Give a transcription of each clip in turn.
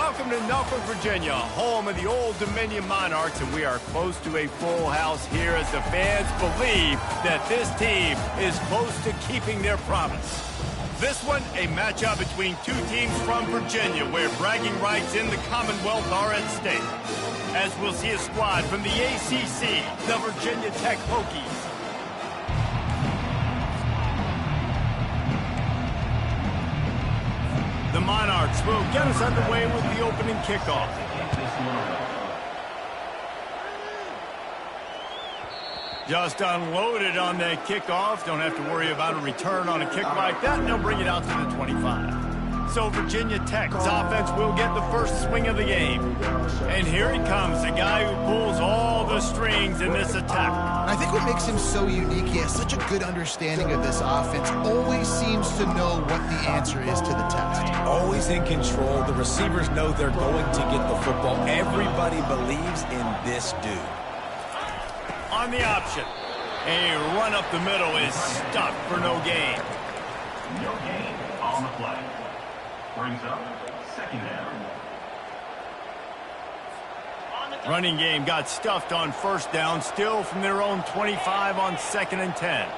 Welcome to Norfolk, Virginia, home of the Old Dominion Monarchs, and we are close to a full house here as the fans believe that this team is close to keeping their promise. This one, a matchup between two teams from Virginia where bragging rights in the Commonwealth are at stake. As we'll see a squad from the ACC, the Virginia Tech Hokies. The Monarchs will get us underway with the opening kickoff. Just unloaded on that kickoff. Don't have to worry about a return on a kick like that, and they'll bring it out to the 25. So Virginia Tech's offense will get the first swing of the game. And here he comes, the guy who pulls all the strings in this attack. I think what makes him so unique, he has such a good understanding of this offense. Always seems to know what the answer is to the test. Always in control. The receivers know they're going to get the football. Everybody believes in this dude. On the option, a run up the middle is stuck for no gain. No gain on the play. Brings up second down. Running game got stuffed on first down, still from their own 25 on 2nd and 10.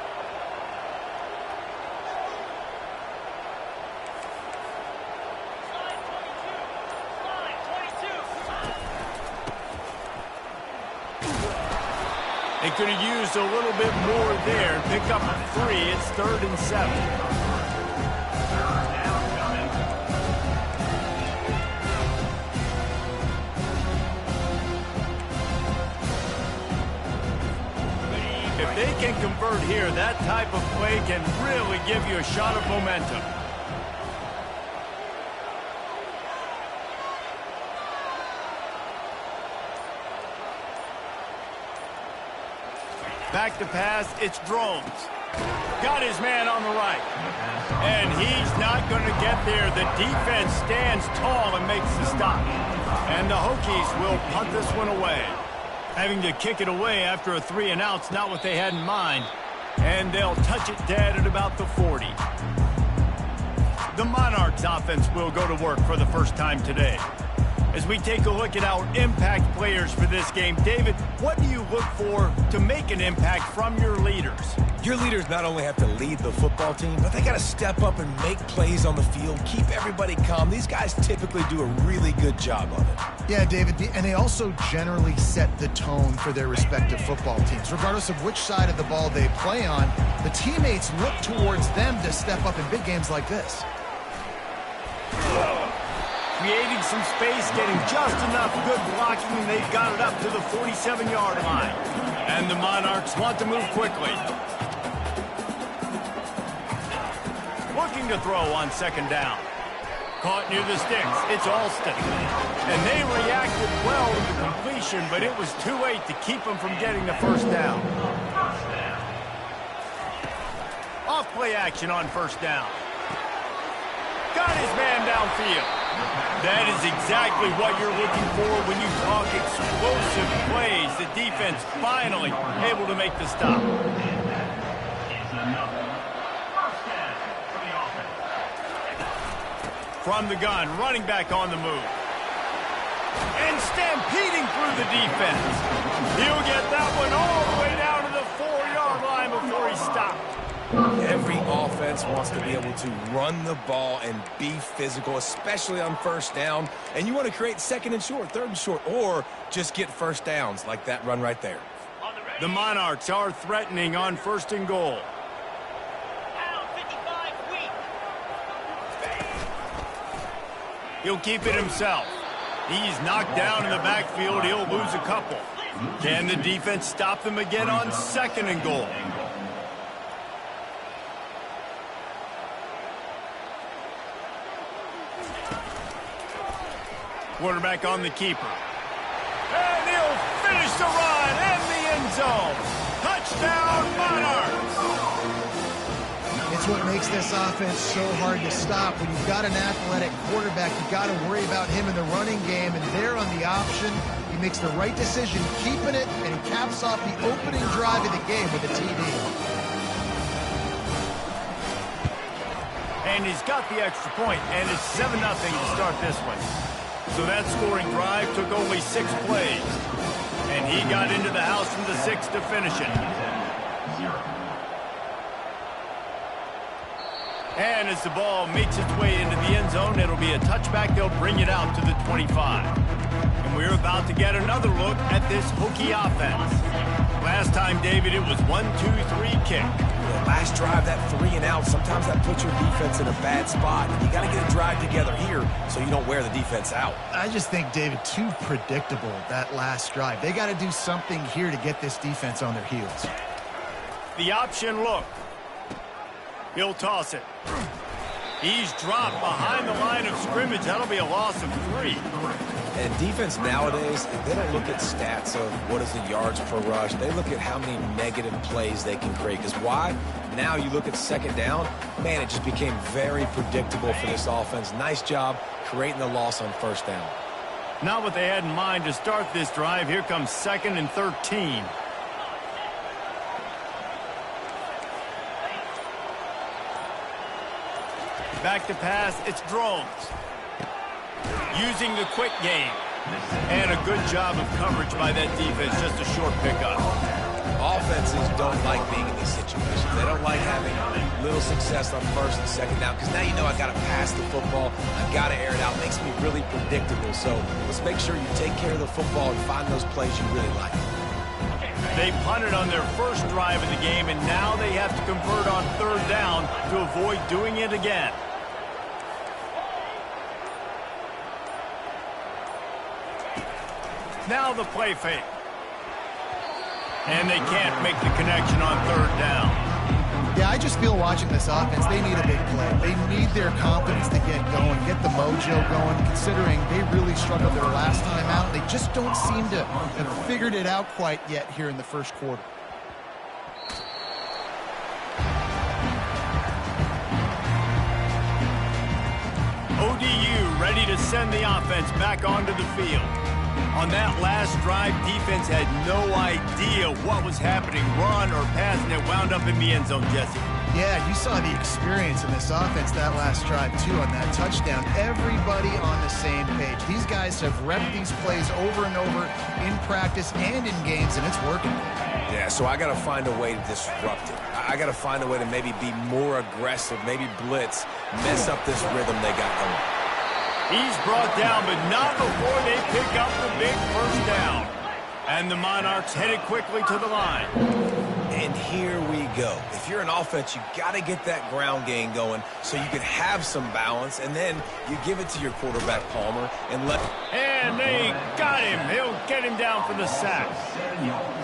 They could have used a little bit more there. Pick up a 3. It's 3rd and 7. If they can convert here, that type of play can really give you a shot of momentum. Back to pass, it's Drones. Got his man on the right. And he's not going to get there. The defense stands tall and makes the stop. And the Hokies will punt this one away. Having to kick it away after a 3 and out's not what they had in mind. And they'll touch it dead at about the 40. The Monarchs offense will go to work for the first time today. As we take a look at our impact players for this game, David, what do you look for to make an impact from your leaders? Your leaders not only have to lead the football team, but they got to step up and make plays on the field, keep everybody calm. These guys typically do a really good job of it. Yeah, David, and they also generally set the tone for their respective football teams. Regardless of which side of the ball they play on, the teammates look towards them to step up in big games like this. Creating some space, getting just enough good blocking, and they've got it up to the 47-yard line. And the Monarchs want to move quickly. Looking to throw on 2nd down. Caught near the sticks. It's Alston. And they reacted well to the completion, but it was too late to keep them from getting the first down. Off play action on 1st down. Got his man downfield. That is exactly what you're looking for when you talk explosive plays. The defense finally able to make the stop. From the gun, running back on the move. And stampeding through the defense. He'll get that one all the way down to the 4-yard line before he stopped. Every offense wants to be able to run the ball and be physical, especially on 1st down. And you want to create 2nd and short, 3rd and short, or just get 1st downs like that run right there. The Monarchs are threatening on 1st and goal. He'll keep it himself. He's knocked down in the backfield. He'll lose a couple. Can the defense stop them again on 2nd and goal? Quarterback on the keeper. And he'll finish the run in the end zone. Touchdown, Monarchs! It's what makes this offense so hard to stop. When you've got an athletic quarterback, you've got to worry about him in the running game. And there on the option, he makes the right decision, keeping it, and he caps off the opening drive of the game with a TD. And he's got the extra point, and it's 7-0 to start this one. So that scoring drive took only 6 plays. And he got into the house from the 6 to finish it. And as the ball makes its way into the end zone, it'll be a touchback. They'll bring it out to the 25. And we're about to get another look at this Hokie offense. Last time, David, it was 1-2-3 kick. Last drive, that 3 and out, sometimes that puts your defense in a bad spot. You got to get a drive together here so you don't wear the defense out. I just think, David, too predictable, that last drive. They got to do something here to get this defense on their heels. The option look. He'll toss it. He's dropped behind the line of scrimmage. That'll be a loss of 3. And defense nowadays, they don't look at stats of what is the yards per rush. They look at how many negative plays they can create. Because why? Now you look at second down, man, it just became very predictable for this offense. Nice job creating the loss on first down. Not what they had in mind to start this drive. Here comes 2nd and 13. Back to pass, it's drones. Using the quick game. And a good job of coverage by that defense, just a short pickup. Offenses don't like being in these situations. They don't like having little success on first and second down because now you know I got to pass the football. I got to air it out. It makes me really predictable. So let's make sure you take care of the football and find those plays you really like. They punted on their first drive of the game, and now they have to convert on 3rd down to avoid doing it again. Now the play fake. And they can't make the connection on 3rd down. Yeah, I just feel watching this offense, they need a big play. They need their confidence to get going, get the mojo going, considering they really struggled their last time out. They just don't seem to have figured it out quite yet here in the first quarter. ODU ready to send the offense back onto the field. On that last drive, defense had no idea what was happening, run or pass, and it wound up in the end zone, Jesse. Yeah, you saw the experience in this offense that last drive, too, on that touchdown. Everybody on the same page. These guys have repped these plays over and over in practice and in games, and it's working. Yeah, so I got to find a way to disrupt it. I got to find a way to maybe be more aggressive, maybe blitz, mess up this rhythm they got going. He's brought down, but not before they pick up the big first down. And the Monarchs headed quickly to the line. And here we go. If you're an offense, you got to get that ground game going so you can have some balance, and then you give it to your quarterback, Palmer, and let... And they got him. He'll get him down for the sack.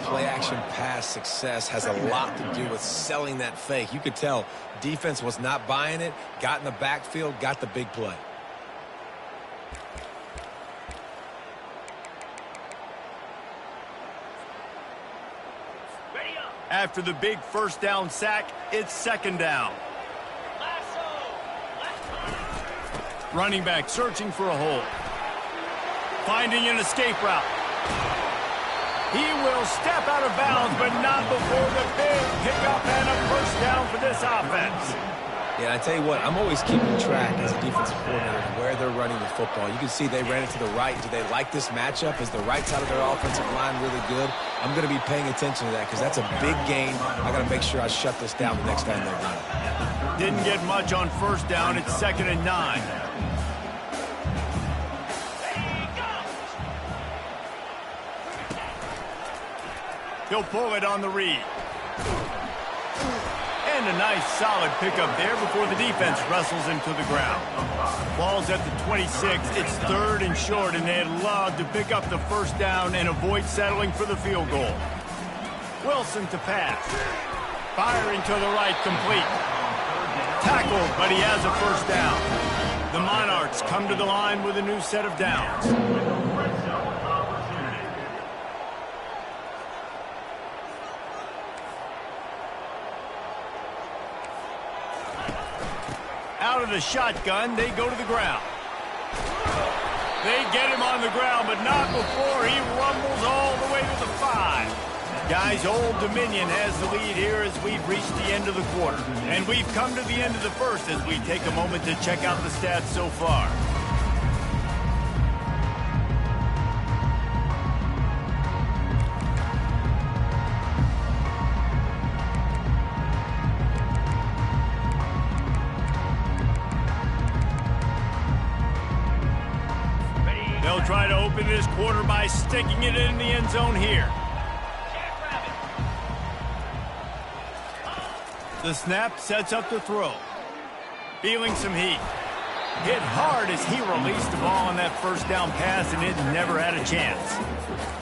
Play-action pass success has a lot to do with selling that fake. You could tell defense was not buying it, got in the backfield, got the big play. After the big first down sack, it's 2nd down. Running back searching for a hole. Finding an escape route. He will step out of bounds, but not before the big pickup and a first down for this offense. Yeah, I tell you what, I'm always keeping track as a defensive coordinator of where they're running the football. You can see they ran it to the right. Do they like this matchup? Is the right side of their offensive line really good? I'm going to be paying attention to that because that's a big game. I got to make sure I shut this down the next time they're running. Didn't get much on first down. It's 2nd and 9. He'll pull it on the read. And a nice solid pickup there before the defense wrestles him to the ground. Ball's at the 26. It's 3rd and short, and they'd love to pick up the first down and avoid settling for the field goal. Wilson to pass. Firing to the right, complete. Tackled, but he has a first down. The Monarchs come to the line with a new set of downs. Out of the shotgun, they go to the ground. They get him on the ground, but not before he rumbles all the way to the 5. Guys, Old Dominion has the lead here as we've reached the end of the quarter. And we've come to the end of the first as we take a moment to check out the stats so far. They'll try to open this quarter by sticking it in the end zone here. The snap sets up the throw. Feeling some heat. Hit hard as he released the ball on that first down pass, and it never had a chance.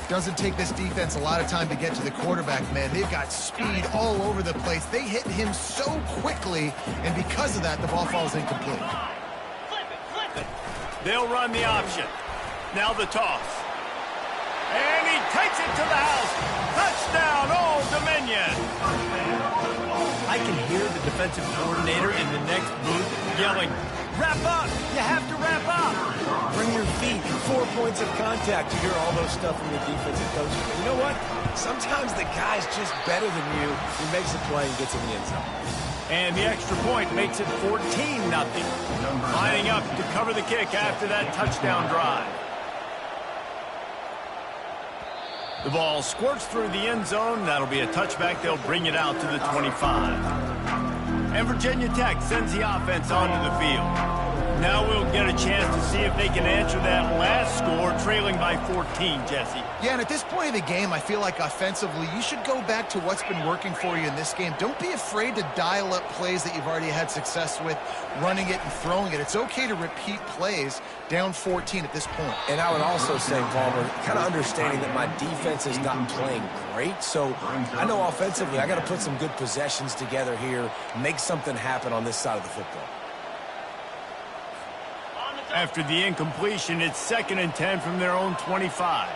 Doesn't take this defense a lot of time to get to the quarterback, man. They've got speed all over the place. They hit him so quickly, and because of that, the ball falls incomplete. They'll run the option. Now the toss. And he takes it to the house. Touchdown, Old Dominion. I can hear the defensive coordinator in the next booth yelling, "Wrap up! You have to wrap up!" Bring your feet, 4 points of contact. You hear all those stuff from your defensive coach. You know what? Sometimes the guy's just better than you. He makes a play and gets in the end zone. And the extra point makes it 14-0. Lining up to cover the kick after that touchdown drive. The ball squirts through the end zone. That'll be a touchback. They'll bring it out to the 25. And Virginia Tech sends the offense onto the field. Now we'll get a chance to see if they can answer that last score, trailing by 14, Jesse. Yeah, and at this point of the game, I feel like offensively, you should go back to what's been working for you in this game. Don't be afraid to dial up plays that you've already had success with, running it and throwing it. It's okay to repeat plays down 14 at this point. And I would also say, Palmer, kind of understanding that my defense is not playing great, so I know offensively I got to put some good possessions together here, make something happen on this side of the football. After the incompletion, it's 2nd and 10 from their own 25.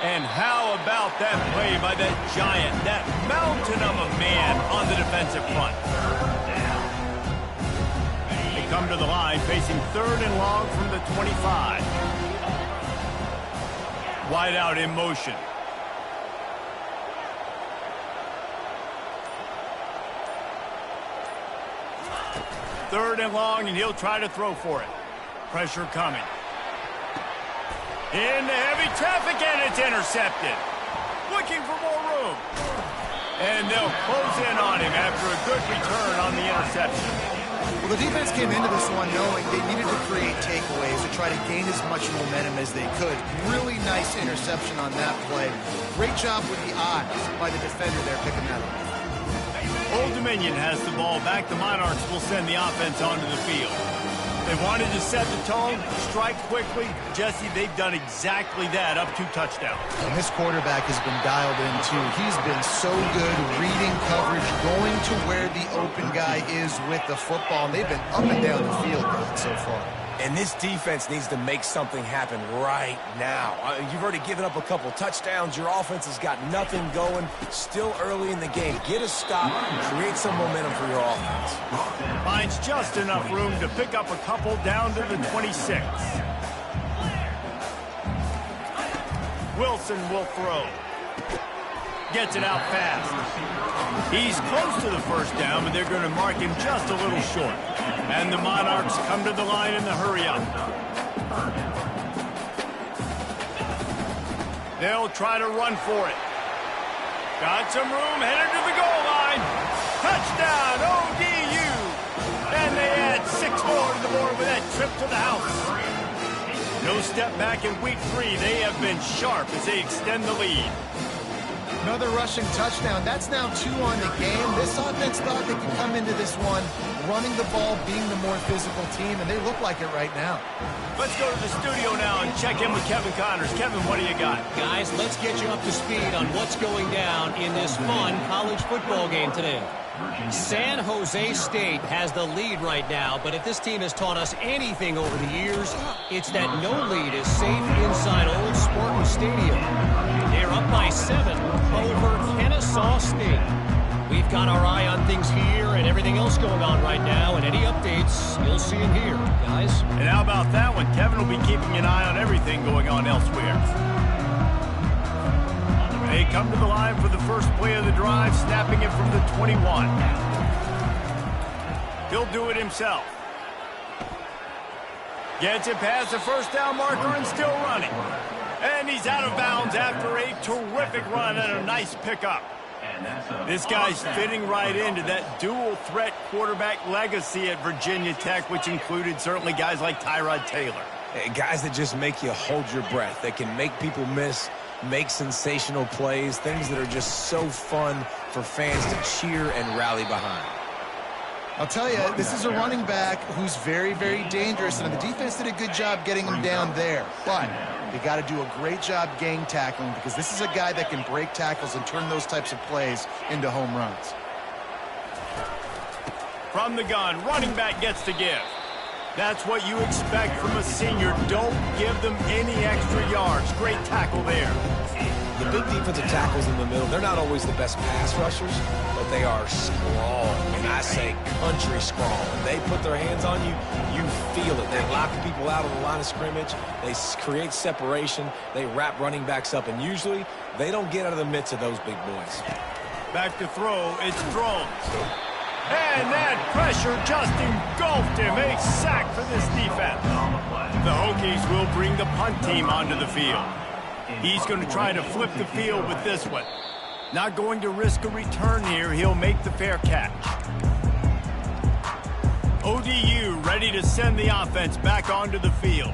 And how about that play by that giant, that mountain of a man on the defensive front? They come to the line facing 3rd and long from the 25. Wide out in motion. Third and long, and he'll try to throw for it. Pressure coming. Into heavy traffic, and it's intercepted. Looking for more room. And they'll close in on him after a good return on the interception. Well, the defense came into this one knowing they needed to create takeaways to try to gain as much momentum as they could. Really nice interception on that play. Great job with the eyes by the defender there picking that up. Old Dominion has the ball back. The Monarchs will send the offense onto the field. They wanted to set the tone, strike quickly. Jesse, they've done exactly that, up 2 touchdowns. And this quarterback has been dialed in, too. He's been so good reading coverage, going to where the open guy is with the football. And they've been up and down the field so far. And this defense needs to make something happen right now. You've already given up a couple touchdowns. Your offense has got nothing going. Still early in the game. Get a stop. Create some momentum for your offense. Finds just enough room to pick up a couple down to the 26. Wilson will throw. Gets it out fast. He's close to the first down, but they're going to mark him just a little short. And the Monarchs come to the line in the hurry-up. They'll try to run for it. Got some room, headed to the goal line. Touchdown, ODU. And they add 6 more to the board with that trip to the house. No step back in week 3. They have been sharp as they extend the lead. Another rushing touchdown. That's now 2 on the game. This offense thought they could come into this one running the ball, being the more physical team, and they look like it right now. Let's go to the studio now and check in with Kevin Connors. Kevin, what do you got? Guys, let's get you up to speed on what's going down in this fun college football game today. San Jose State has the lead right now, but if this team has taught us anything over the years, it's that no lead is safe inside Old Spartan Stadium. They're up by 7 over Kennesaw State. We've got our eye on things here and everything else going on right now, and any updates, you'll see them here, guys. And how about that one? Kevin will be keeping an eye on everything going on elsewhere. They come to the line for the first play of the drive, snapping it from the 21. He'll do it himself. Gets it past the first down marker and still running. And he's out of bounds after a terrific run and a nice pickup. This guy's fitting right into that dual-threat quarterback legacy at Virginia Tech, which included certainly guys like Tyrod Taylor. Guys that just make you hold your breath. They can make people miss, make sensational plays, things that are just so fun for fans to cheer and rally behind. I'll tell you, this is a running back who's very, very dangerous, and the defense did a good job getting him down there. But they got to do a great job gang tackling, because this is a guy that can break tackles and turn those types of plays into home runs. From the gun, running back gets to give. That's what you expect from a senior. Don't give them any extra yards. Great tackle there. The big defensive tackles in the middle, they're not always the best pass rushers, but they are strong, and I say country strong. When they put their hands on you, you feel it. They lock people out on the line of scrimmage. They create separation. They wrap running backs up, and usually they don't get out of the midst of those big boys. Back to throw, it's Drones. And that pressure just engulfed him. A sack for this defense. The Hokies will bring the punt team onto the field. He's going to try to flip the field with this one. Not going to risk a return here. He'll make the fair catch. ODU ready to send the offense back onto the field.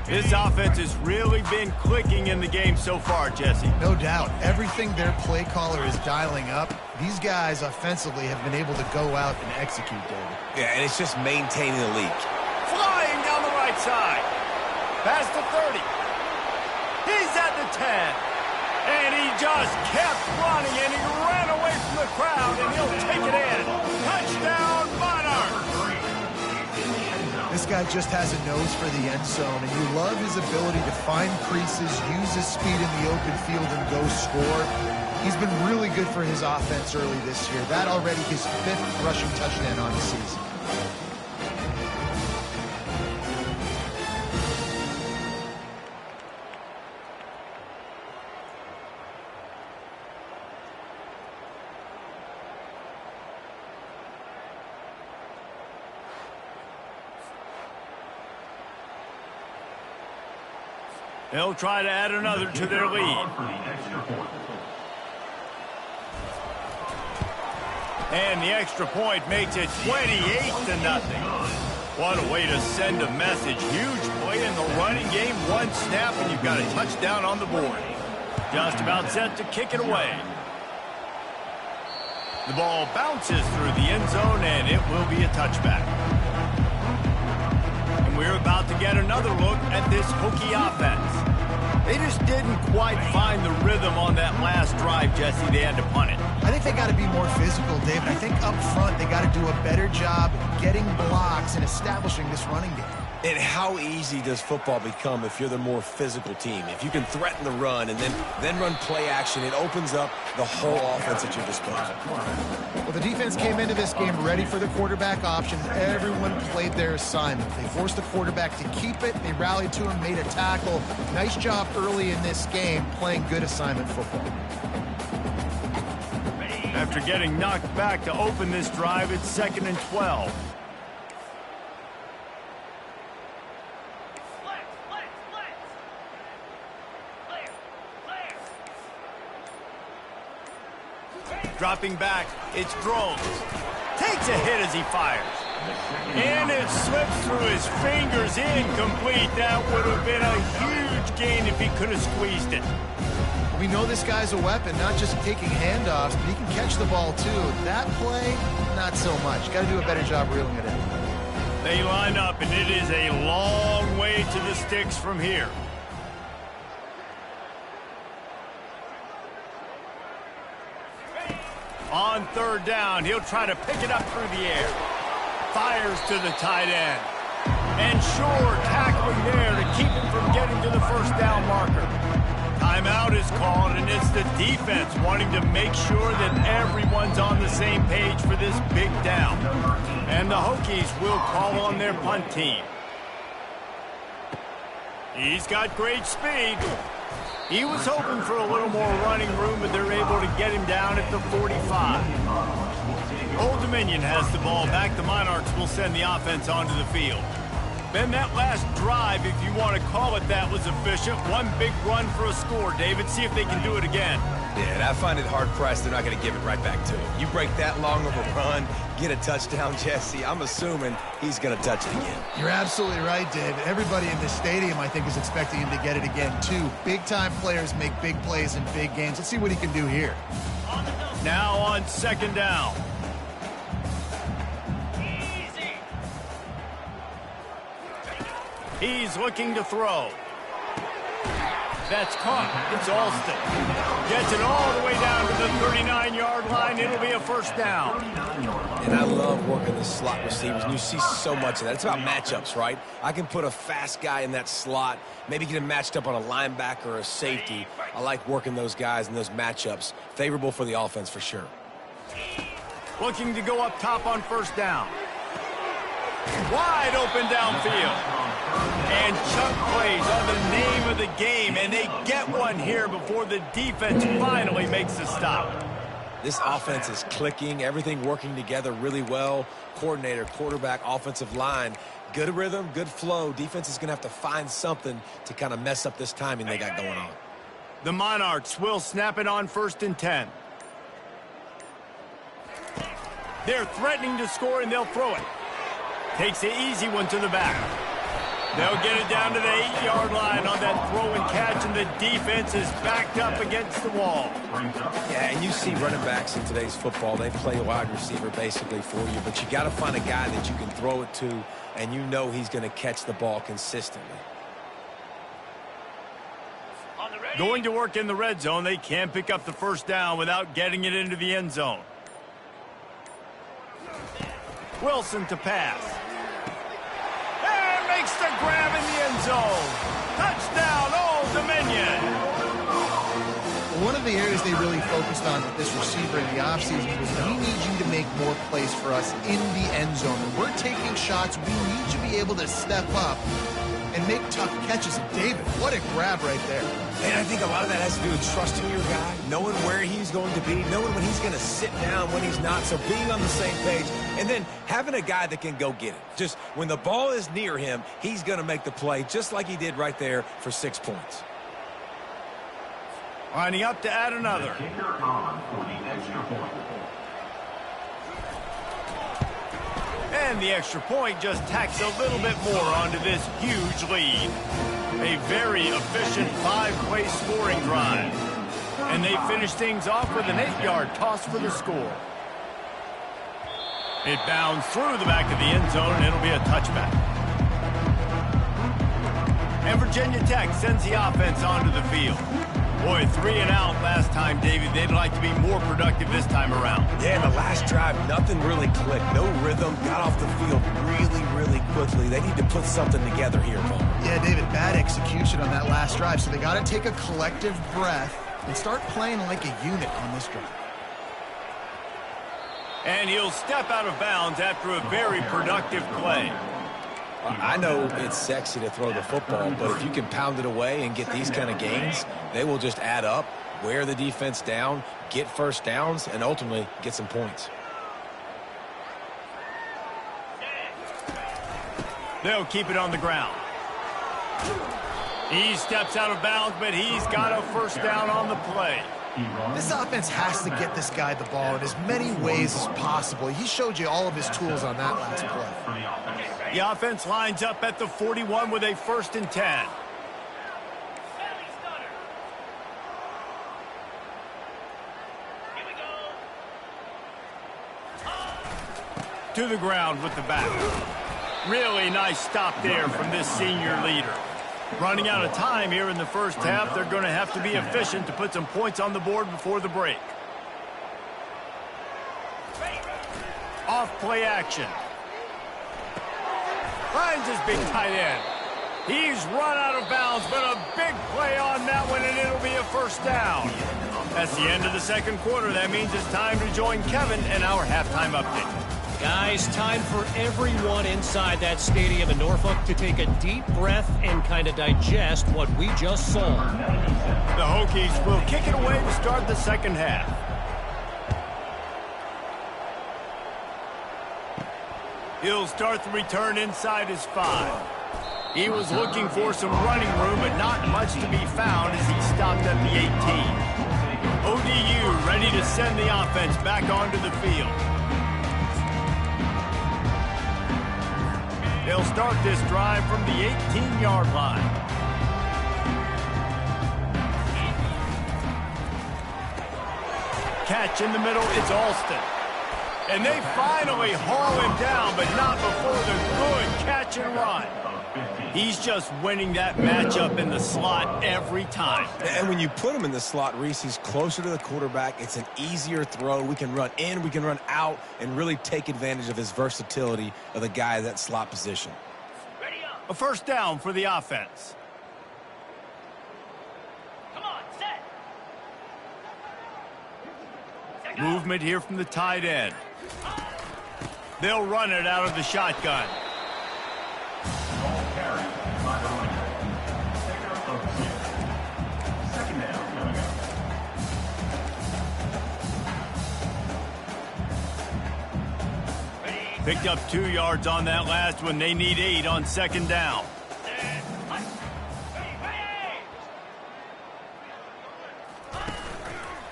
This offense has really been clicking in the game so far, Jesse. No doubt. Everything their play caller is dialing up, these guys offensively have been able to go out and execute, David. Yeah, and it's just maintaining the lead. Flying down the right side. Past the 30. He's at the 10. And he just kept running, and he ran away from the crowd, and he'll take it in. Touchdown, Monarchs! This guy just has a nose for the end zone, and you love his ability to find creases, use his speed in the open field, and go score. He's been really good for his offense early this year. That already his 5th rushing touchdown on the season. They'll try to add another to their lead. And the extra point makes it 28-0. What a way to send a message. Huge play in the running game. One snap, and you've got a touchdown on the board. Just about set to kick it away. The ball bounces through the end zone, and it will be a touchback. And we're about to get another look at this Hokie offense. They just didn't quite find the rhythm on that last drive, Jesse. They had to punt it. I think they got to be more physical, David. I think up front they got to do a better job getting blocks and establishing this running game. And how easy does football become if you're the more physical team? If you can threaten the run and then run play action, it opens up the whole offense at your disposal. Well, the defense came into this game ready for the quarterback option. Everyone played their assignment. They forced the quarterback to keep it. They rallied to him, made a tackle. Nice job early in this game playing good assignment football. After getting knocked back to open this drive, it's 2nd and 12. Dropping back, it's Drones. Takes a hit as he fires. And it slips through his fingers, incomplete. That would have been a huge gain if he could have squeezed it. We know this guy's a weapon, not just taking handoffs, but he can catch the ball too. That play, not so much. Got to do a better job reeling it in. They line up, and it is a long way to the sticks from here. On 3rd down, he'll try to pick it up through the air. Fires to the tight end. And sure, tackling there to keep him from getting to the 1st down marker. Timeout is called, and it's the defense wanting to make sure that everyone's on the same page for this big down. And the Hokies will call on their punt team. He's got great speed. He was hoping for a little more running room, but they're able to get him down at the 45. Old Dominion has the ball back. The Monarchs will send the offense onto the field. Ben, that last drive, if you want to call it that, was efficient. One big run for a score, David. See if they can do it again. Yeah, and I find it hard-pressed they're not going to give it right back to him. You break that long of a run, get a touchdown, Jesse, I'm assuming he's going to touch it again. You're absolutely right, David. Everybody in this stadium, I think, is expecting him to get it again, too. Big-time players make big plays in big games. Let's see what he can do here. Now on second down. He's looking to throw. That's caught. It's Alston. Gets it all the way down to the 39-yard line. It'll be a first down. And I love working the slot receivers, and you see so much of that. It's about matchups, right? I can put a fast guy in that slot, maybe get him matched up on a linebacker or a safety. I like working those guys in those matchups. Favorable for the offense for sure. Looking to go up top on first down. Wide open downfield. And Chuck plays on the name of the game, and they get one here before the defense finally makes the stop. This offense is clicking, everything working together really well. Coordinator, quarterback, offensive line, good rhythm, good flow. Defense is going to have to find something to kind of mess up this timing they got going on. The Monarchs will snap it on 1st and 10. They're threatening to score, and they'll throw it. Takes the easy one to the back. They'll get it down to the 8-yard line on that throw and catch, and the defense is backed up against the wall. Yeah, and you see running backs in today's football, they play a wide receiver basically for you, but you got to find a guy that you can throw it to, and you know he's going to catch the ball consistently. Going to work in the red zone, they can't pick up the first down without getting it into the end zone. Wilson to pass. Makes the grab in the end zone. Touchdown, Old Dominion. One of the areas they really focused on with this receiver in the offseason was we need you to make more plays for us in the end zone. When we're taking shots, we need you to be able to step up and make tough catches. And David, what a grab right there. And I think a lot of that has to do with trusting your guy, knowing where he's going to be, knowing when he's going to sit down, when he's not, so being on the same page, and then having a guy that can go get it. Just when the ball is near him, he's going to make the play, just like he did right there for 6 points. Lining up to add another. Kicker on for the extra point. And the extra point just tacks a little bit more onto this huge lead. A very efficient 5-play scoring drive. And they finish things off with an 8-yard toss for the score. It bounds through the back of the end zone, and it'll be a touchback. And Virginia Tech sends the offense onto the field. Boy, 3 and out last time, David. They'd like to be more productive this time around. Yeah, in the last drive, nothing really clicked. No rhythm, got off the field really quickly. They need to put something together here, Paul. Yeah, David, bad execution on that last drive, so they got to take a collective breath and start playing like a unit on this drive. And he'll step out of bounds after a very productive play. I know it's sexy to throw the football, but if you can pound it away and get these kind of gains, they will just add up, wear the defense down, get first downs, and ultimately get some points. They'll keep it on the ground. He steps out of bounds, but he's got a first down on the play. This offense has to get this guy the ball in as many ways as possible. He showed you all of his tools on that last play. The offense lines up at the 41 with a 1st and 10. To the ground with the back. Really nice stop there from this senior leader. Running out of time here in the first half. They're going to have to be efficient to put some points on the board before the break. Off play action. Finds his big tight end. He's run out of bounds, but a big play on that one, and it'll be a first down. That's the end of the second quarter. That means it's time to join Kevin in our halftime update. Guys, time for everyone inside that stadium in Norfolk to take a deep breath and kind of digest what we just saw. The Hokies will kick it away to start the second half. He'll start the return inside his 5. He was looking for some running room, but not much to be found as he stopped at the 18. ODU ready to send the offense back onto the field. They'll start this drive from the 18-yard line. Catch in the middle, it's Alston. And they finally haul him down, but not before the good catch and run. He's just winning that matchup in the slot every time. And when you put him in the slot, Reese, he's closer to the quarterback. It's an easier throw. We can run in, we can run out, and really take advantage of his versatility of the guy at that slot position. A first down for the offense. Come on, set. Movement here from the tight end. They'll run it out of the shotgun. Ball carried by the running back. Pickup of 6. Second down coming up. Picked up 2 yards on that last one. They need 8 on second down.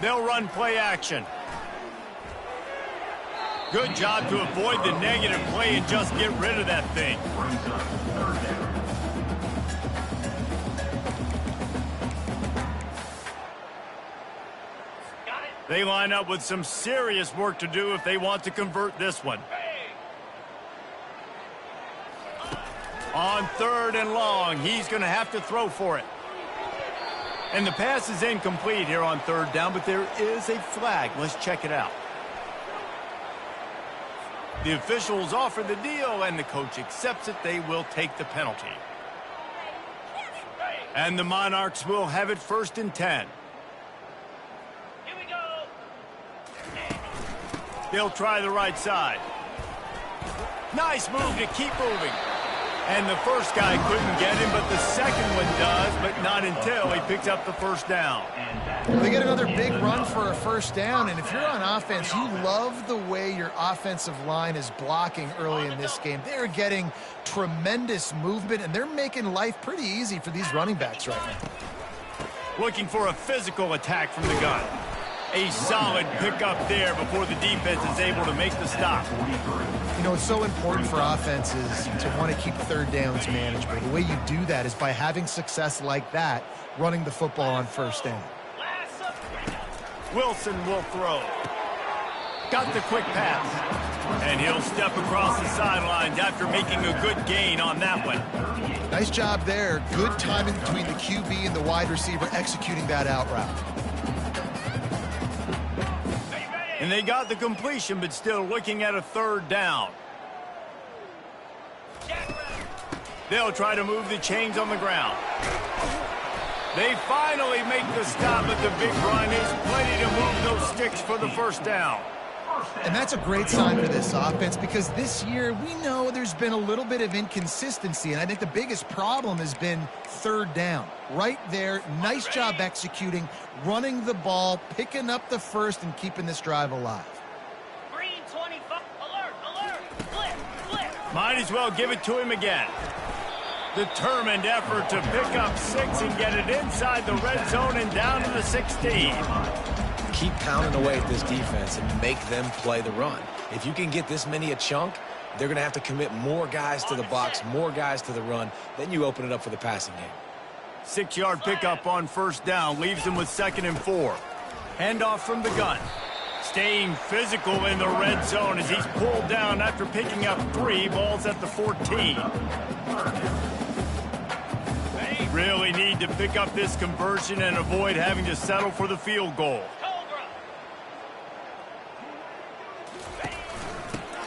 They'll run play action. Good job to avoid the negative play and just get rid of that thing. Brings up third down. They line up with some serious work to do if they want to convert this one. On 3rd and long, he's going to have to throw for it. And the pass is incomplete here on 3rd down, but there is a flag. Let's check it out. The officials offer the deal, and the coach accepts it. They will take the penalty. And the Monarchs will have it 1st and 10. Here we go. They'll try the right side. Nice move to keep moving. And the first guy couldn't get him, but the second one does, but not until he picks up the first down. They get another big run for a first down, and if you're on offense, you love the way your offensive line is blocking early in this game. They're getting tremendous movement, and they're making life pretty easy for these running backs right now. Looking for a physical attack from the gun. A solid pickup there before the defense is able to make the stop. You know, it's so important for offenses to want to keep 3rd downs manageable. The way you do that is by having success like that, running the football on 1st down. Wilson will throw. Got the quick pass. And he'll step across the sidelines after making a good gain on that one. Nice job there. Good timing between the QB and the wide receiver executing that out route. And they got the completion, but still looking at a 3rd down. They'll try to move the chains on the ground. They finally make the stop, but the big run is plenty to move those sticks for the first down. And that's a great sign for this offense because this year we know there's been a little bit of inconsistency, and I think the biggest problem has been 3rd down. Right there, nice job executing, running the ball, picking up the first, and keeping this drive alive. Green 25. Alert. Flip. Might as well give it to him again. Determined effort to pick up 6 and get it inside the red zone and down to the 16. Keep pounding away at this defense and make them play the run. If you can get this many a chunk, they're going to have to commit more guys to the box, more guys to the run. Then you open it up for the passing game. 6-yard pickup on 1st down leaves them with 2nd and 4. Handoff from the gun. Staying physical in the red zone as he's pulled down after picking up 3 balls at the 14. Really need to pick up this conversion and avoid having to settle for the field goal.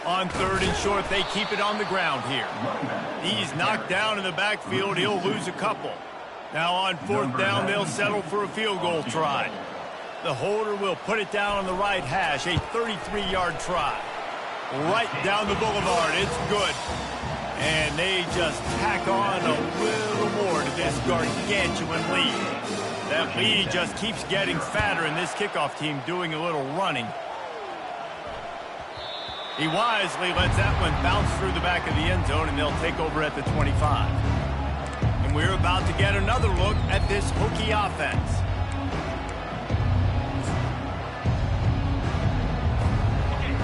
On 3rd and short, they keep it on the ground here. He's knocked down in the backfield. He'll lose a couple. Now on 4th down, they'll settle for a field goal try. The holder will put it down on the right hash, a 33-yard try. Right down the boulevard. It's good. And they just tack on a little more to this gargantuan lead. That lead just keeps getting fatter, and this kickoff team doing a little running. He wisely lets that one bounce through the back of the end zone, and they'll take over at the 25. And we're about to get another look at this Hokie offense.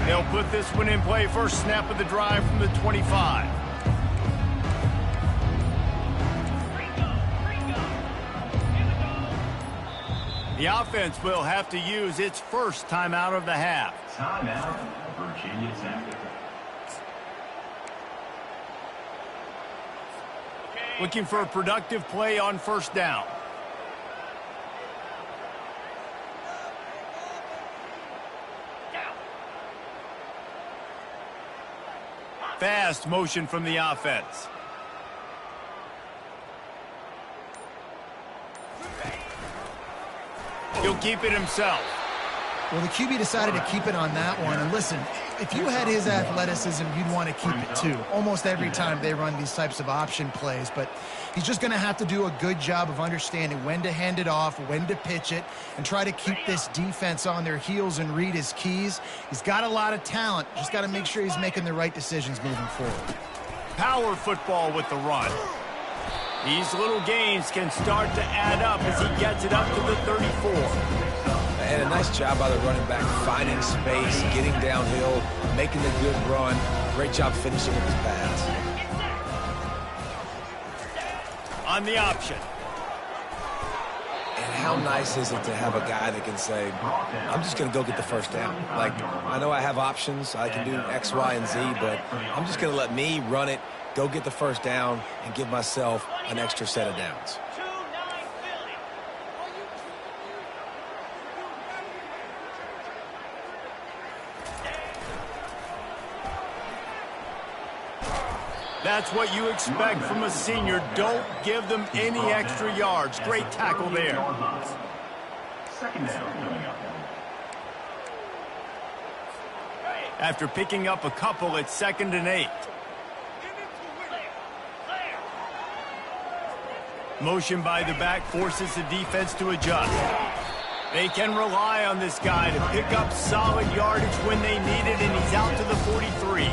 They'll put this one in play first snap of the drive from the 25. The offense will have to use its first timeout of the half. Timeout, Virginia Tech. Looking for a productive play on first down. Fast motion from the offense. He'll keep it himself. Well, the QB decided to keep it on that one. And listen, if you had his athleticism, you'd want to keep it too. Almost every time they run these types of option plays. But he's just going to have to do a good job of understanding when to hand it off, when to pitch it, and try to keep this defense on their heels and read his keys. He's got a lot of talent. Just got to make sure he's making the right decisions moving forward. Power football with the run. These little gains can start to add up as he gets it up to the 34. And a nice job by the running back, finding space, getting downhill, making the good run. Great job finishing with his pass. On the option. And how nice is it to have a guy that can say, I'm just going to go get the first down. Like, I know I have options. I can do X, Y, and Z, but I'm just going to let me run it, go get the first down, and give myself an extra set of downs. That's what you expect from a senior. Don't give them any extra yards. Great tackle there. Second down coming up. After picking up a couple, it's 2nd and 8. Motion by the back forces the defense to adjust. They can rely on this guy to pick up solid yardage when they need it, and he's out to the 43.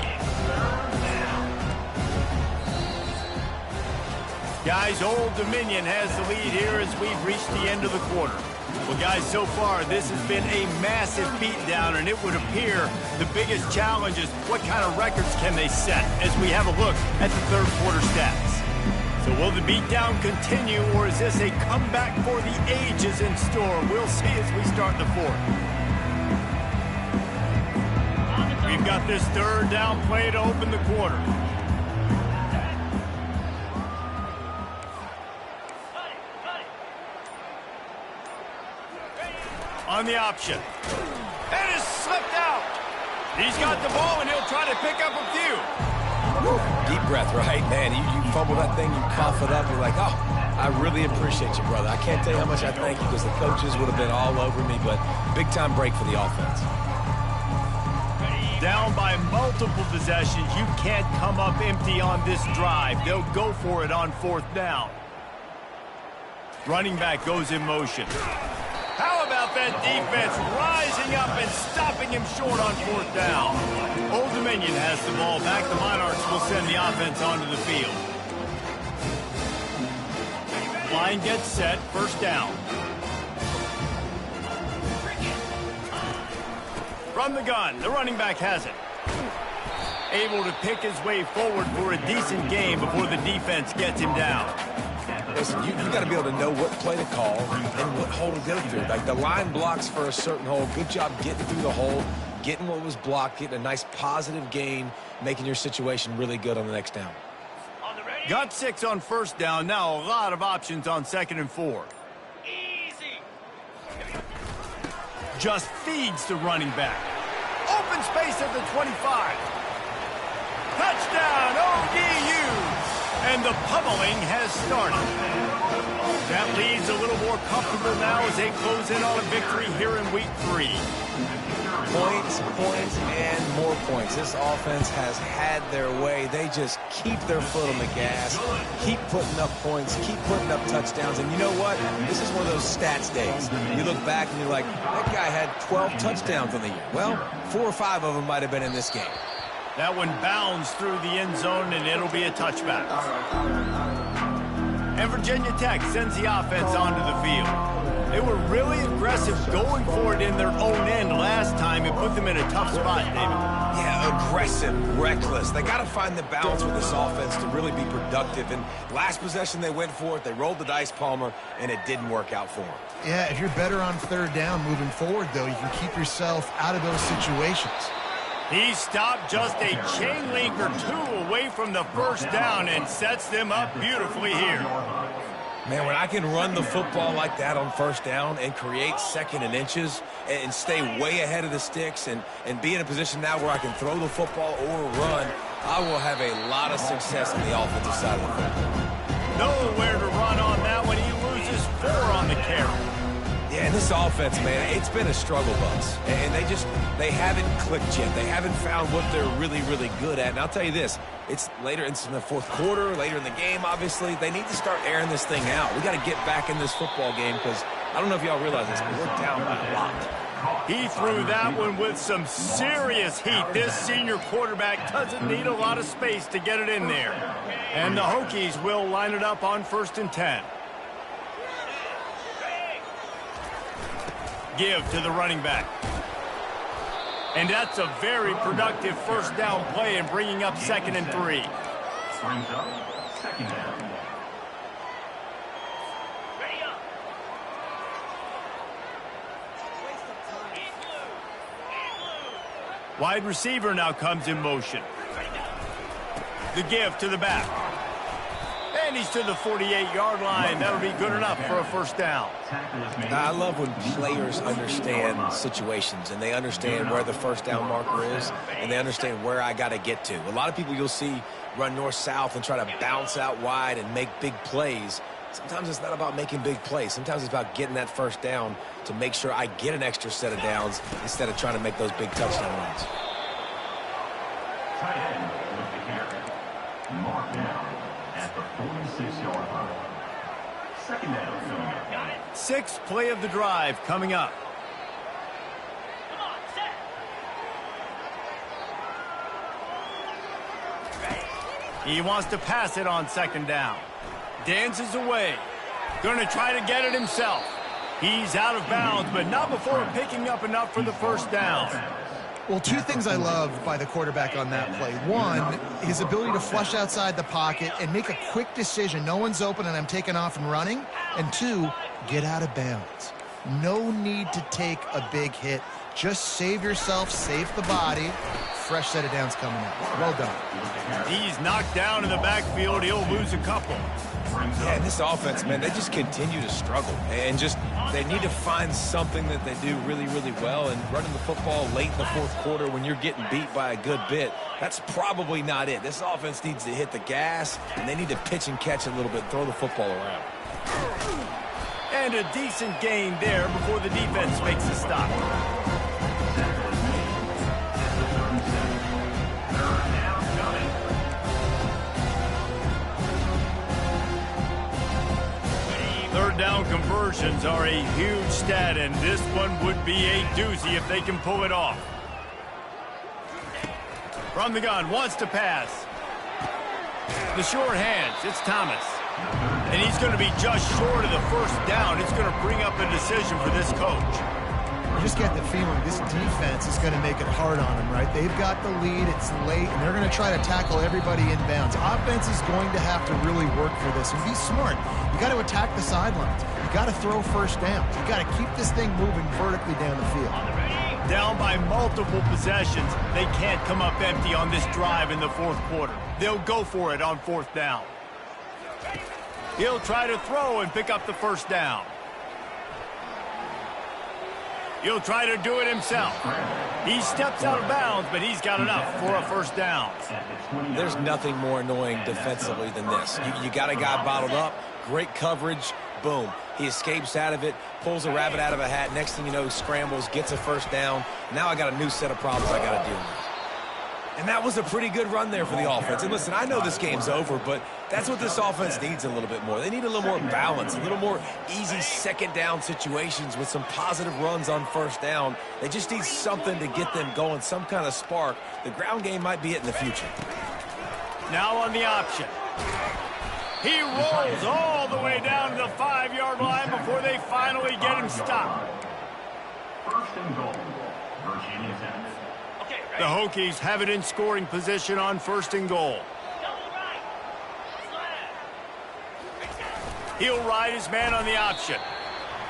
Guys, Old Dominion has the lead here as we've reached the end of the quarter. Well, guys, so far this has been a massive beatdown, and it would appear the biggest challenge is what kind of records can they set as we have a look at the third quarter stats. So will the beatdown continue, or is this a comeback for the ages in store? We'll see as we start the fourth. We've got this third down play to open the quarter. On the option. And it's slipped out. He's got the ball, and he'll try to pick up a few. Woo. Deep breath, right? Man, you fumble that thing, you cough it up, you're like, oh, I really appreciate you, brother. I can't tell you how much I thank you because the coaches would have been all over me, but big-time break for the offense. Down by multiple possessions, you can't come up empty on this drive. They'll go for it on 4th down. Running back goes in motion. How about that defense rising up and stopping him short on 4th down? Old Dominion has the ball back. The Monarchs will send the offense onto the field. Line gets set. 1st down. From the gun, the running back has it. Able to pick his way forward for a decent game before the defense gets him down. Listen, you got to be able to know what play to call and what hole to go through. Like, the line blocks for a certain hole. Good job getting through the hole, getting what was blocked, getting a nice positive gain, making your situation really good on the next down. Got 6 on 1st down. Now a lot of options on 2nd and 4. Easy. Just feeds the running back. Open space at the 25. Touchdown, ODU. And the pummeling has started. That leads a little more comfortable now as they close in on a victory here in week 3. Points, and more points. This offense has had their way. They just keep their foot on the gas, keep putting up points, keep putting up touchdowns. And you know what? This is one of those stats days. You look back and you're like, that guy had 12 touchdowns on the year. Well, 4 or 5 of them might have been in this game. That one bounds through the end zone, and it'll be a touchback. And Virginia Tech sends the offense onto the field. They were really aggressive going for it in their own end last time. It put them in a tough spot, David. Yeah, aggressive, reckless. They got to find the balance with this offense to really be productive. And last possession they went for it. They rolled the dice, Palmer, and it didn't work out for them. Yeah, if you're better on third down moving forward, though, you can keep yourself out of those situations. He stopped just a chain link or two away from the first down and sets them up beautifully here. Man, when I can run the football like that on first down and create second and inches and stay way ahead of the sticks and be in a position now where I can throw the football or run, I will have a lot of success on the offensive side of the football. Nowhere to run on that one. He loses 4 on the carry. Yeah, and this offense, man, it's been a struggle bus. And they haven't clicked yet. They haven't found what they're really, really good at. And I'll tell you this, it's in the fourth quarter, later in the game, obviously. They need to start airing this thing out. We got to get back in this football game because I don't know if y'all realize this, but we're down by a lot. He threw that one with some serious heat. This senior quarterback doesn't need a lot of space to get it in there. And the Hokies will line it up on 1st and 10. Give to the running back. And that's a very productive first down play and bringing up 2nd and 3. Brings up 2nd down. Ready up. Wide receiver now comes in motion. The give to the back. And he's to the 48-yard line. That'll be good enough for a first down. I love when players understand situations and they understand where the first down marker is and they understand where I got to get to. A lot of people you'll see run north-south and try to bounce out wide and make big plays. Sometimes it's not about making big plays. Sometimes it's about getting that first down to make sure I get an extra set of downs instead of trying to make those big touchdown runs. Tight end with the carry. Mark down at the 46-yard line. 2nd down coming up. 6th play of the drive coming up. Come on, set. He wants to pass it on 2nd down. Dances away. Going to try to get it himself. He's out of bounds, but not before picking up enough for the first down. Well, 2 things I love by the quarterback on that play. 1, his ability to flush outside the pocket and make a quick decision. No one's open and I'm taking off and running. And 2, get out of bounds. No need to take a big hit. Just save yourself, save the body. Fresh set of downs coming up. Well done. He's knocked down in the backfield. He'll lose a couple. Yeah, and this offense, man, they just continue to struggle. And they need to find something that they do really, really well. And running the football late in the fourth quarter when you're getting beat by a good bit, that's probably not it. This offense needs to hit the gas, and they need to pitch and catch a little bit, throw the football around. And a decent gain there before the defense makes a stop. Third down conversions are a huge stat, and this one would be a doozy if they can pull it off. From the gun, wants to pass. The short hands, it's Thomas. And he's going to be just short of the first down. It's going to bring up a decision for this coach. You just get the feeling this defense is going to make it hard on them, right? They've got the lead, it's late, and they're going to try to tackle everybody inbounds. Offense is going to have to really work for this and be smart. You got to attack the sidelines. You got to throw first downs. You got to keep this thing moving vertically down the field. Down by multiple possessions, they can't come up empty on this drive in the fourth quarter. They'll go for it on 4th down. He'll try to throw and pick up the first down. He'll try to do it himself. He steps out of bounds, but he's got enough for a first down. There's nothing more annoying defensively than this. You got a guy bottled up, great coverage, boom. He escapes out of it, pulls a rabbit out of a hat. Next thing you know, scrambles, gets a first down. Now I got a new set of problems I got to deal with. And that was a pretty good run there for the offense. And listen, I know this game's over, but that's what this offense needs a little bit more. They need a little more balance, a little more easy second down situations with some positive runs on first down. They just need something to get them going, some kind of spark. The ground game might be it in the future. Now on the option. He rolls all the way down to the 5-yard line before they finally get him stopped. First and goal. Virginia Tech. Okay, The ready? Hokies have it in scoring position on first and goal. Double right. Slam. He'll ride his man on the option.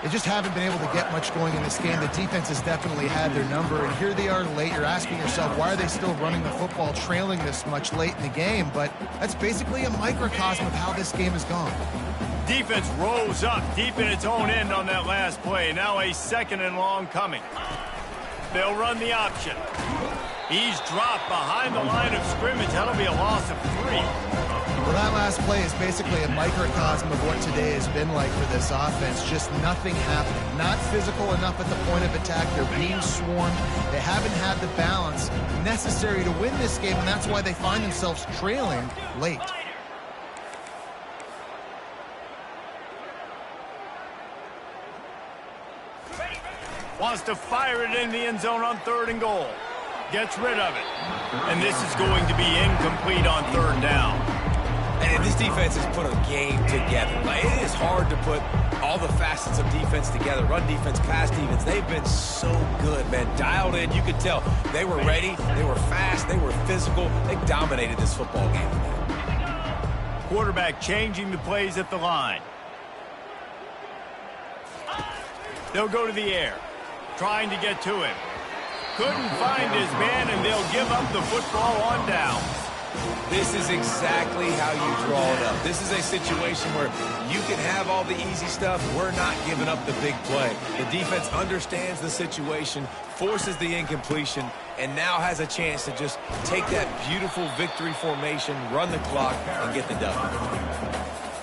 They just haven't been able to get much going in this game. The defense has definitely had their number, and here they are late. You're asking yourself, why are they still running the football, trailing this much late in the game? But that's basically a microcosm of how this game has gone. Defense rose up deep in its own end on that last play. Now a 2nd and long coming. They'll run the option. He's dropped behind the line of scrimmage. That'll be a loss of 3. Well, that last play is basically a microcosm of what today has been like for this offense. Just nothing happening. Not physical enough at the point of attack. They're being swarmed. They haven't had the balance necessary to win this game, and that's why they find themselves trailing late. Wants to fire it in the end zone on 3rd and goal. Gets rid of it. And this is going to be incomplete on 3rd down. And this defense has put a game together. Like, it is hard to put all the facets of defense together. Run defense, pass defense. They've been so good, man. Dialed in. You could tell they were ready. They were fast. They were physical. They dominated this football game. Quarterback changing the plays at the line. They'll go to the air. Trying to get to him. Couldn't find his man, and they'll give up the football on downs. This is exactly how you draw it up. This is a situation where you can have all the easy stuff. We're not giving up the big play. The defense understands the situation, forces the incompletion, and now has a chance to just take that beautiful victory formation, run the clock, and get the dub.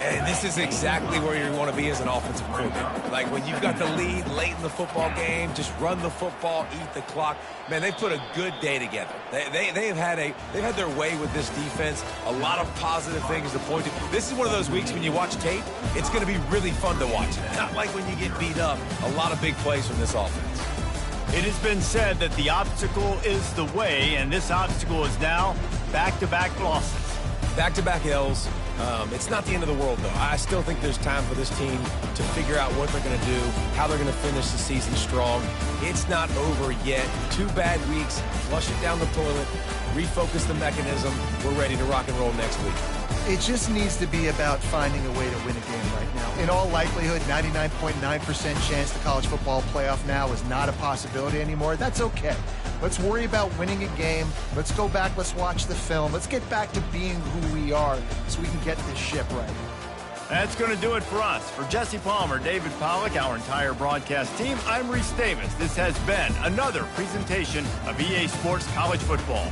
And this is exactly where you want to be as an offensive coordinator. Like, when you've got the lead late in the football game, just run the football, eat the clock. Man, they've put a good day together. They've had their way with this defense. A lot of positive things to point to. This is one of those weeks when you watch tape, it's going to be really fun to watch. Not like when you get beat up. A lot of big plays from this offense. It has been said that the obstacle is the way, and this obstacle is now back-to-back losses. Back-to-back L's. It's not the end of the world, though. I still think there's time for this team to figure out what they're going to do, how they're going to finish the season strong. It's not over yet. 2 bad weeks. Flush it down the toilet. Refocus the mechanism. We're ready to rock and roll next week. It just needs to be about finding a way to win a game right now. In all likelihood, 99.9% chance the college football playoff now is not a possibility anymore. That's okay. Let's worry about winning a game. Let's go back. Let's watch the film. Let's get back to being who we are so we can get this ship right. That's going to do it for us. For Jesse Palmer, David Pollack, our entire broadcast team, I'm Reese Davis. This has been another presentation of EA Sports College Football.